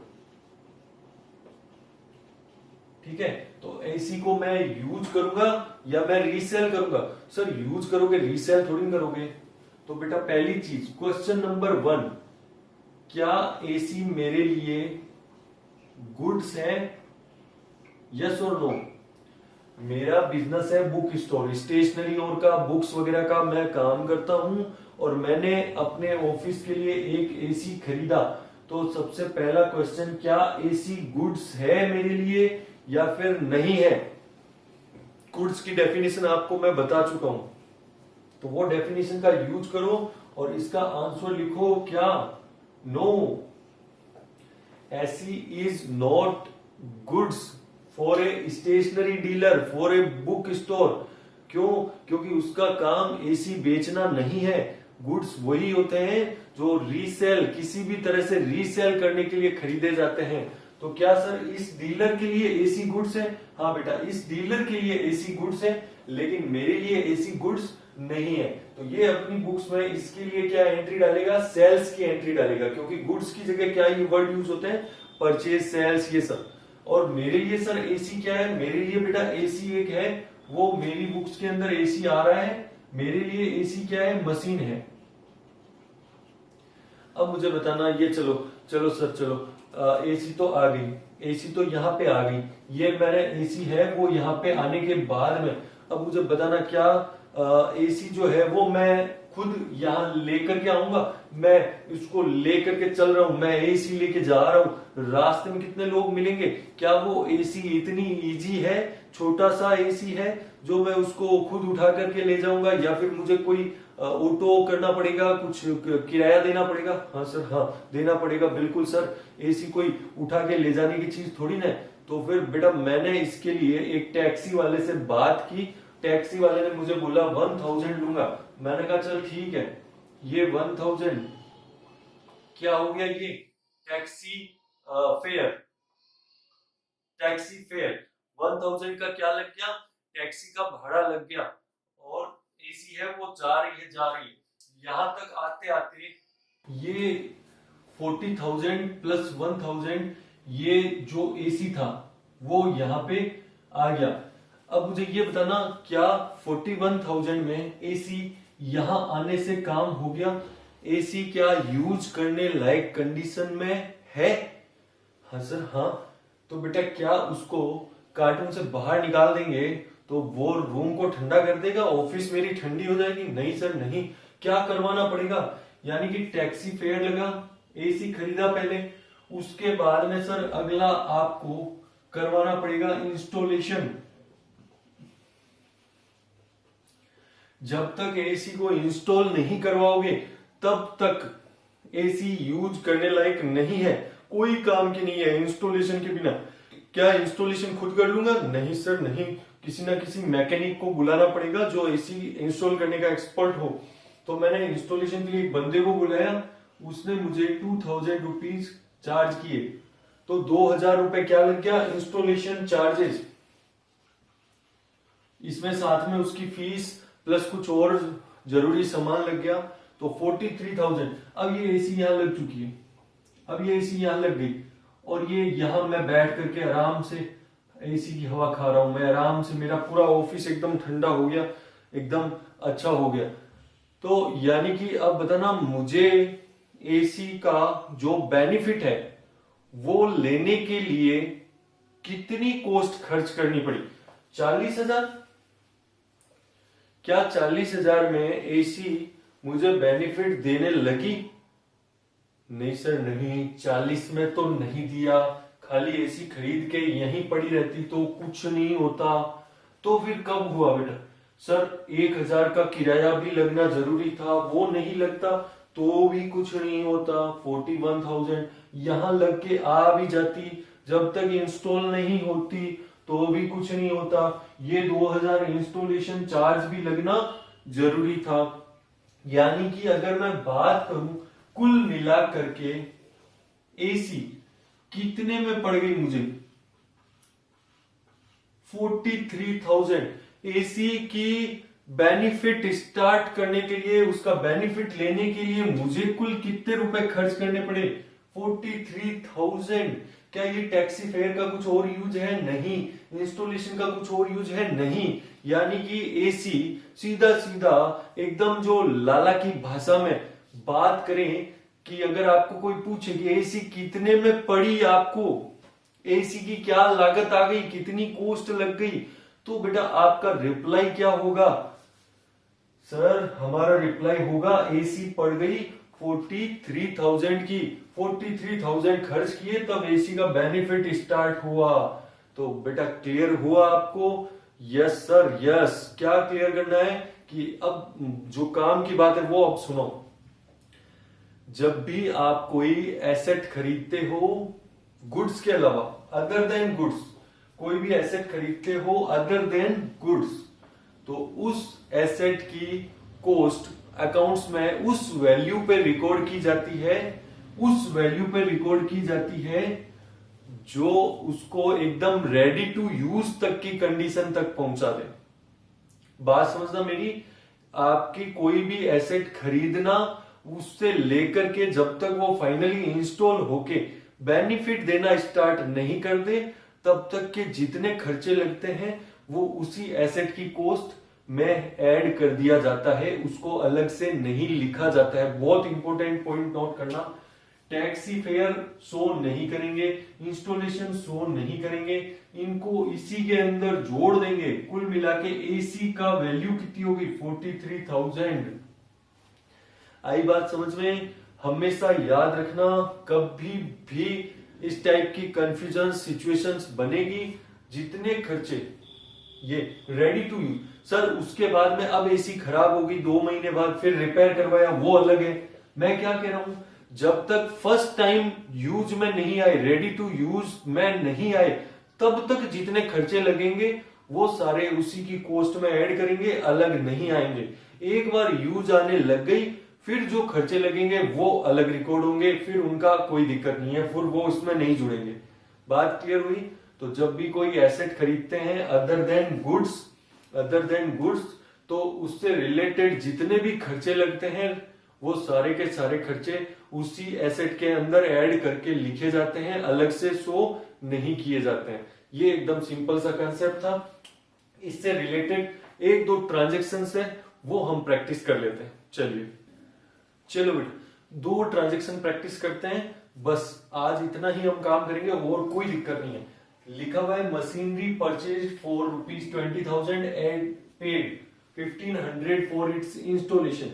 ठीक है, तो एसी को मैं यूज करूंगा या मैं रीसेल करूंगा? सर यूज करोगे, रीसेल थोड़ी करोगे। तो बेटा पहली चीज, क्वेश्चन नंबर 1, क्या एसी मेरे लिए गुड्स है? यस और नो? मेरा बिजनेस है बुक स्टोर, स्टेशनरी और का, बुक्स वगैरह का मैं काम करता हूं और मैंने अपने ऑफिस के लिए एक एसी खरीदा। तो सबसे पहला क्वेश्चन, क्या एसी गुड्स है मेरे लिए या फिर नहीं है? गुड्स की डेफिनेशन आपको मैं बता चुका हूं, तो वो डेफिनेशन का यूज करो और इसका आंसर लिखो। क्या? No, AC is not goods for a stationery dealer, for a book store. क्यों? क्योंकि उसका काम एसी बेचना नहीं है। गुड्स वही होते हैं जो रीसेल, किसी भी तरह से रीसेल करने के लिए खरीदे जाते हैं। तो क्या सर इस डीलर के लिए एसी गुड्स है? हाँ बेटा, इस डीलर के लिए एसी गुड्स है, लेकिन मेरे लिए एसी गुड्स नहीं है। तो ये अपनी बुक्स में इसके लिए क्या एंट्री डालेगा? सेल्स की एंट्री डालेगा, क्योंकि गुड्स की जगह क्या ये वर्ड यूज होते हैं? परचेज, सेल्स, ये सब। और मेरे लिए सर एसी क्या है? मेरे लिए बेटा एसी एक है, वो मेरी बुक्स के अंदर एसी आ रहा है। मेरे लिए एसी क्या है? मशीन है। अब मुझे बताना, ये चलो चलो सर चलो, एसी तो आ गई, एसी तो यहाँ पे आ गई, ये मैंने एसी है वो यहाँ पे आने के बाद में, अब मुझे बताना क्या एसी जो है वो मैं खुद यहाँ लेकर के आऊंगा? मैं इसको लेकर के चल रहा हूं, मैं एसी लेके जा रहा हूं, रास्ते में कितने लोग मिलेंगे? क्या वो एसी इतनी इजी है? छोटा सा एसी है जो मैं उसको खुद उठा करके ले जाऊंगा, या फिर मुझे कोई ऑटो करना पड़ेगा, कुछ किराया देना पड़ेगा? हाँ सर, हाँ देना पड़ेगा, बिल्कुल सर। एसी कोई उठा के ले जाने की चीज थोड़ी ना है। तो फिर बेटा मैंने इसके लिए एक टैक्सी वाले से बात की, टैक्सी वाले ने मुझे बोला 1000 लूंगा। मैंने कहा चल ठीक है, ये 1000 क्या हो गया? ये टैक्सी फेयर, टैक्सी फेयर 1000 का क्या लग गया? टैक्सी का भाड़ा लग गया। और एसी है वो जा रही है जा रही है, यहां तक आते आते ये 40,000 प्लस 1000, ये जो एसी था वो यहाँ पे आ गया। अब मुझे ये बताना, क्या 41,000 में एसी यहाँ आने से काम हो गया? एसी क्या यूज करने लायक कंडीशन में है? हाँ सर, हाँ। तो बेटा क्या उसको कार्टून से बाहर निकाल देंगे तो वो रूम को ठंडा कर देगा, ऑफिस मेरी ठंडी हो जाएगी? नहीं सर नहीं। क्या करवाना पड़ेगा? यानी कि टैक्सी फेयर लगा, एसी खरीदा पहले, उसके बाद में सर अगला आपको करवाना पड़ेगा इंस्टॉलेशन। जब तक एसी को इंस्टॉल नहीं करवाओगे तब तक एसी यूज करने लायक नहीं है, कोई काम की नहीं है इंस्टॉलेशन के बिना। क्या इंस्टॉलेशन खुद कर लूंगा? नहीं सर नहीं, किसी ना किसी मैकेनिक को बुलाना पड़ेगा जो एसी इंस्टॉल करने का एक्सपर्ट हो। तो मैंने इंस्टॉलेशन के लिए एक बंदे को बुलाया, उसने मुझे 2000 रुपीज चार्ज किए। तो 2000 रुपए क्या लग गया? Installation charges. इसमें साथ में उसकी फीस प्लस कुछ और जरूरी सामान लग गया, तो 43,000। अब ये एसी यहाँ लग चुकी है, अब ये एसी यहाँ लग गई, और ये यहाँ मैं बैठ करके आराम से एसी की हवा खा रहा हूं, मैं आराम से, मेरा पूरा ऑफिस एकदम ठंडा हो गया, एकदम अच्छा हो गया। तो यानी कि अब बताना मुझे एसी का जो बेनिफिट है वो लेने के लिए कितनी कॉस्ट खर्च करनी पड़ी? 40,000? क्या 40,000 में एसी मुझे बेनिफिट देने लगी? नहीं सर नहीं, 40 में तो नहीं दिया। खाली एसी खरीद के यहीं पड़ी रहती तो कुछ नहीं होता। तो फिर कब हुआ बेटा? सर 1000 का किराया भी लगना जरूरी था, वो नहीं लगता तो भी कुछ नहीं होता। 41,000 यहाँ लग के आ भी जाती, जब तक इंस्टॉल नहीं होती तो भी कुछ नहीं होता। ये 2000 इंस्टॉलेशन चार्ज भी लगना जरूरी था। यानी कि अगर मैं बात करूं कुल मिला करके एसी कितने में पड़ गई मुझे? 43,000। एसी की बेनिफिट स्टार्ट करने के लिए, उसका बेनिफिट लेने के लिए मुझे कुल कितने रुपए खर्च करने पड़े? 43,000। क्या ये टैक्सी फेयर का कुछ और यूज है? नहीं। इंस्टॉलेशन का कुछ और यूज है? नहीं। यानी कि एसी सीधा सीधा एकदम, जो लाला की भाषा में बात करें कि अगर आपको कोई पूछे कि एसी कितने में पड़ी आपको, एसी की क्या लागत आ गई, कितनी कॉस्ट लग गई, तो बेटा आपका रिप्लाई क्या होगा? सर हमारा रिप्लाई होगा एसी पड़ गई 43,000 की। 43,000 खर्च किए तब एसी का बेनिफिट स्टार्ट हुआ। तो बेटा क्लियर हुआ आपको? Yes sir yes. क्या क्लियर करना है कि अब जो काम की बात है वो अब सुनो। जब भी आप कोई एसेट खरीदते हो गुड्स के अलावा, अदर देन गुड्स, कोई भी एसेट खरीदते हो अदर देन गुड्स, तो उस एसेट की कॉस्ट अकाउंट्स में उस वैल्यू पे रिकॉर्ड की जाती है, उस वैल्यू पे रिकॉर्ड की जाती है जो उसको एकदम रेडी टू यूज तक की कंडीशन तक पहुंचा दे। बात समझना मेरी, आपकी कोई भी एसेट खरीदना उससे लेकर के जब तक वो फाइनली इंस्टॉल होके बेनिफिट देना स्टार्ट नहीं कर दे, तब तक के जितने खर्चे लगते हैं वो उसी एसेट की कॉस्ट में ऐड कर दिया जाता है, उसको अलग से नहीं लिखा जाता है। बहुत इंपॉर्टेंट पॉइंट नोट करना, टैक्सी फेयर शो नहीं करेंगे, इंस्टॉलेशन शो नहीं करेंगे, इनको इसी के अंदर जोड़ देंगे। कुल मिला के एसी का वैल्यू कितनी होगी 43,000। आई बात समझ में? हमेशा याद रखना, कभी भी इस टाइप की कंफ्यूजन सिचुएशंस बनेगी, जितने खर्चे ये रेडी टू यूज, सर उसके बाद में अब एसी खराब होगी 2 महीने बाद फिर रिपेयर करवाया, वो अलग है। मैं क्या कह रहा हूं, जब तक फर्स्ट टाइम यूज में नहीं आए, रेडी टू यूज में नहीं आए, तब तक जितने खर्चे लगेंगे वो सारे उसी की कॉस्ट में ऐड करेंगे, अलग नहीं आएंगे। एक बार यूज आने लग गई, फिर जो खर्चे लगेंगे वो अलग रिकॉर्ड होंगे, फिर उनका कोई दिक्कत नहीं है, फिर वो इसमें नहीं जुड़ेंगे। बात क्लियर हुई? तो जब भी कोई एसेट खरीदते हैं अदर देन गुड्स, तो उससे रिलेटेड जितने भी खर्चे लगते हैं वो सारे के सारे खर्चे उसी एसेट के अंदर ऐड करके लिखे जाते हैं, अलग से शो नहीं किए जाते हैं। ये एकदम सिंपल सा कंसेप्ट था। इससे रिलेटेड 1-2 ट्रांजेक्शन है वो हम प्रैक्टिस कर लेते हैं। चलो बेटा 2 ट्रांजेक्शन प्रैक्टिस करते हैं, बस आज इतना ही हम काम करेंगे और कोई दिक्कत नहीं है। लिखा हुआ है machinery purchase for ₹20,000 and paid 1,500 for its installation.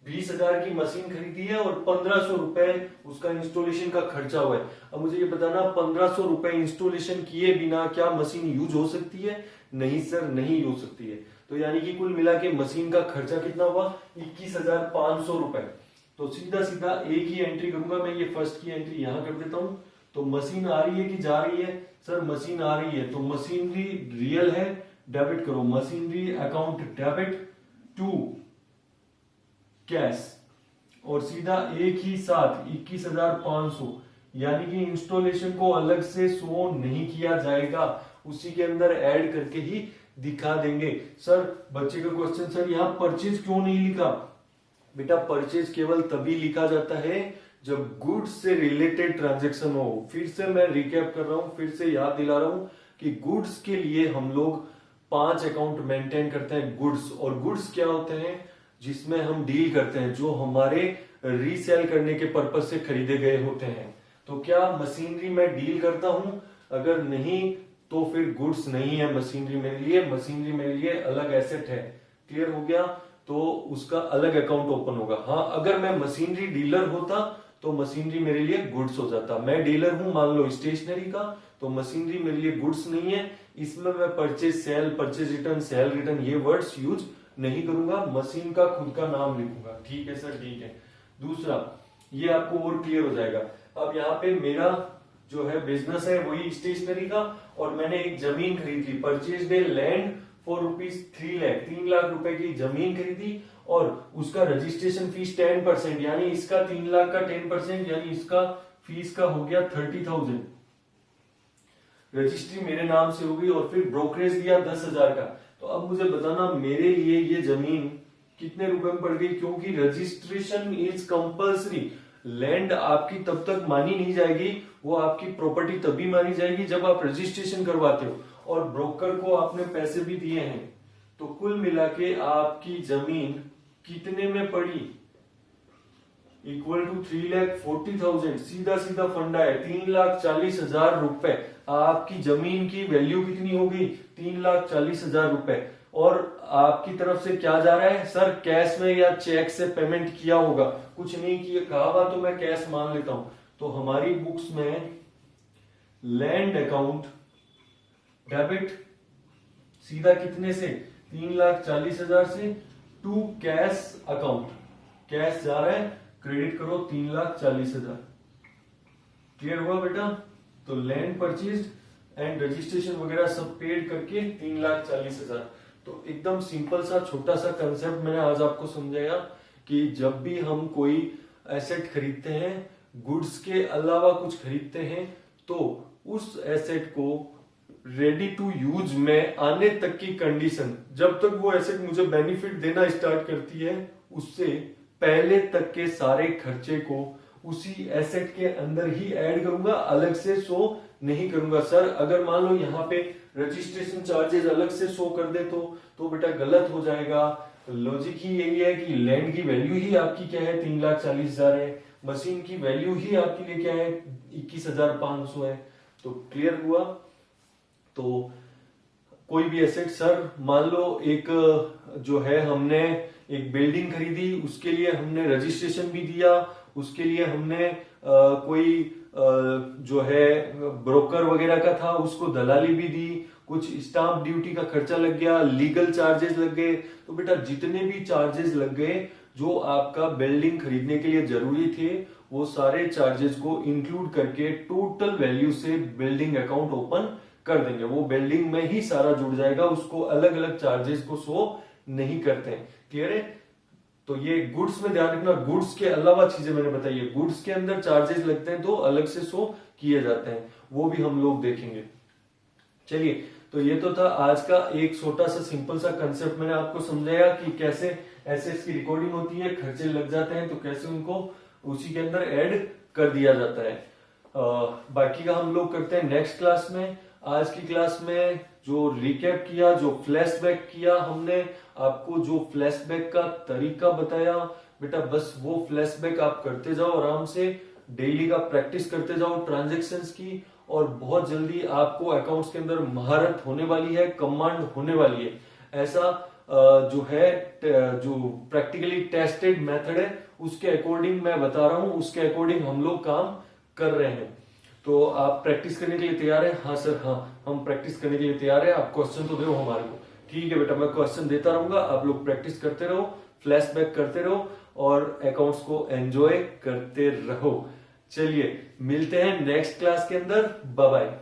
20,000 की मशीन खरीदी है और 1,500 रुपए उसका इंस्टॉलेशन का खर्चा हुआ है। अब मुझे ये बताना, 1,500 रुपए इंस्टॉलेशन किए बिना क्या मशीन यूज हो सकती है? नहीं सर, नहीं हो सकती है। तो यानी कि कुल मिला के मशीन का खर्चा कितना हुआ? 21,500 रुपए। तो सीधा सीधा एक ही एंट्री करूंगा मैं, ये फर्स्ट की एंट्री यहां कर देता हूं। तो मशीन आ रही है कि जा रही है? सर मशीन आ रही है, तो मशीनरी रियल है, डेबिट करो, machinery account debit to cash, और सीधा एक ही साथ 21,500, यानी कि इंस्टॉलेशन को अलग से शो नहीं किया जाएगा, उसी के अंदर ऐड करके ही दिखा देंगे। सर बच्चे का क्वेश्चन, सर यहाँ परचेज क्यों नहीं लिखा? बेटा परचेज केवल तभी लिखा जाता है जब गुड्स से रिलेटेड ट्रांजैक्शन हो। फिर से मैं रिकैप कर रहा हूं, फिर से याद दिला रहा हूं कि गुड्स के लिए हम लोग 5 अकाउंट मेंटेन करते हैं गुड्स। और गुड्स क्या होते हैं? जिसमें हम डील करते हैं, जो हमारे रीसेल करने के पर्पज से खरीदे गए होते हैं। तो क्या मशीनरी में डील करता हूं? अगर नहीं तो फिर गुड्स नहीं है मशीनरी मेरे लिए, मशीनरी मेरे लिए अलग एसेट है। क्लियर हो गया? तो उसका अलग अकाउंट ओपन होगा। हाँ, अगर मैं मशीनरी डीलर होता तो मशीनरी मेरे लिए गुड्स हो जाता। मैं डीलर हूं मान लो स्टेशनरी का, तो मशीनरी मेरे लिए गुड्स नहीं है। इसमें मैं purchase sale, purchase return, cell return ये वर्ड्स यूज नहीं करूंगा, मशीन का खुद का नाम लिखूंगा। ठीक है सर, ठीक है। दूसरा, ये आपको और क्लियर हो जाएगा। अब यहाँ पे मेरा जो है बिजनेस है वही स्टेशनरी का, और मैंने एक जमीन खरीद ली, purchase the land for ₹3 lakh, 3 lakh रुपए की जमीन खरीदी, और उसका रजिस्ट्रेशन फीस 10%, यानी इसका 3 लाख का 10%, यानी इसका फीस का हो गया 30,000। रजिस्ट्री मेरे नाम से होगी, और फिर ब्रोकरेज दिया 10,000 का। तो अब मुझे बताना मेरे लिए ये जमीन कितने रुपए में पड़ गई? क्योंकि रजिस्ट्रेशन इज कंपल्सरी। लैंड आपकी तब तक मानी नहीं जाएगी, वो आपकी प्रॉपर्टी तभी मानी जाएगी जब आप रजिस्ट्रेशन करवाते हो, और ब्रोकर को आपने पैसे भी दिए हैं। तो कुल मिला के आपकी जमीन कितने में पड़ी? Equal to 3,40,000। सीधा सीधा फंडा है, 3,40,000 रुपए। आपकी जमीन की वैल्यू कितनी होगी? 3,40,000 रुपए। और आपकी तरफ से क्या जा रहा है? सर कैश में या चेक से पेमेंट किया होगा? कुछ नहीं किया, कहा हुआ तो मैं कैश मान लेता हूं। तो हमारी बुक्स में लैंड अकाउंट डेबिट सीधा कितने से? 3,40,000 से टू कैश अकाउंट। कैश जा रहा है, क्रेडिट करो 3,40,000। क्लियर हुआ बेटा? तो लैंड परचेज एंड रजिस्ट्रेशन वगैरह सब पेड करके 3,40,000। तो एकदम सिंपल सा छोटा सा कंसेप्ट मैंने आज आपको समझाया कि जब भी हम कोई एसेट खरीदते हैं, गुड्स के अलावा कुछ खरीदते हैं, तो उस एसेट को रेडी टू यूज में आने तक की कंडीशन, जब तक वो एसेट मुझे बेनिफिट देना स्टार्ट करती है, उससे पहले तक के सारे खर्चे को उसी एसेट के अंदर ही ऐड करूंगा, अलग से शो नहीं करूंगा। सर अगर मान लो यहाँ पे रजिस्ट्रेशन चार्जेस अलग से शो कर दे तो बेटा गलत हो जाएगा। लॉजिक ही यही है कि लैंड की वैल्यू ही आपकी क्या है, 3,40,000 है, मशीन की वैल्यू ही आपके लिए क्या है, 21,500 है। तो क्लियर हुआ। तो कोई भी एसेट, सर मान लो एक जो है हमने एक बिल्डिंग खरीदी, उसके लिए हमने रजिस्ट्रेशन भी दिया, उसके लिए हमने कोई जो है ब्रोकर वगैरह का था उसको दलाली भी दी, कुछ स्टाम्प ड्यूटी का खर्चा लग गया, लीगल चार्जेस लग गए। तो बेटा जितने भी चार्जेस लग गए जो आपका बिल्डिंग खरीदने के लिए जरूरी थे, वो सारे चार्जेस को इंक्लूड करके टोटल वैल्यू से बिल्डिंग अकाउंट ओपन कर देंगे। वो बिल्डिंग में ही सारा जुड़ जाएगा, उसको अलग अलग चार्जेस को शो नहीं करते हैं। क्लियर है। तो ये गुड्स में ध्यान रखना, गुड्स के अलावा चीजें मैंने बताई है, गुड्स के अंदर चार्जेस लगते हैं तो अलग से शो किए जाते हैं, वो भी हम लोग देखेंगे। चलिए, तो ये तो था आज का एक छोटा सा सिंपल सा कंसेप्ट, मैंने आपको समझाया कि कैसे एसेट्स की रिकॉर्डिंग होती है, खर्चे लग जाते हैं तो कैसे उनको उसी के अंदर ऐड कर दिया जाता है। बाकी का हम लोग करते हैं नेक्स्ट क्लास में। आज की क्लास में जो रिकैप किया, जो फ्लैशबैक किया हमने, आपको जो फ्लैशबैक का तरीका बताया, बेटा बस वो फ्लैशबैक आप करते जाओ आराम से, डेली का प्रैक्टिस करते जाओ ट्रांजैक्शंस की, और बहुत जल्दी आपको अकाउंट्स के अंदर महारत होने वाली है, कमांड होने वाली है। ऐसा जो है जो प्रैक्टिकली टेस्टेड मेथड है उसके अकॉर्डिंग मैं बता रहा हूं, उसके अकॉर्डिंग हम लोग काम कर रहे हैं। तो आप प्रैक्टिस करने के लिए तैयार है? हाँ सर, हाँ हम प्रैक्टिस करने के लिए तैयार है। आप क्वेश्चन तो दो हमारे को। ठीक है बेटा, मैं क्वेश्चन देता रहूंगा, आप लोग प्रैक्टिस करते रहो, फ्लैशबैक करते रहो और अकाउंट्स को एंजॉय करते रहो। चलिए मिलते हैं नेक्स्ट क्लास के अंदर। Bye bye.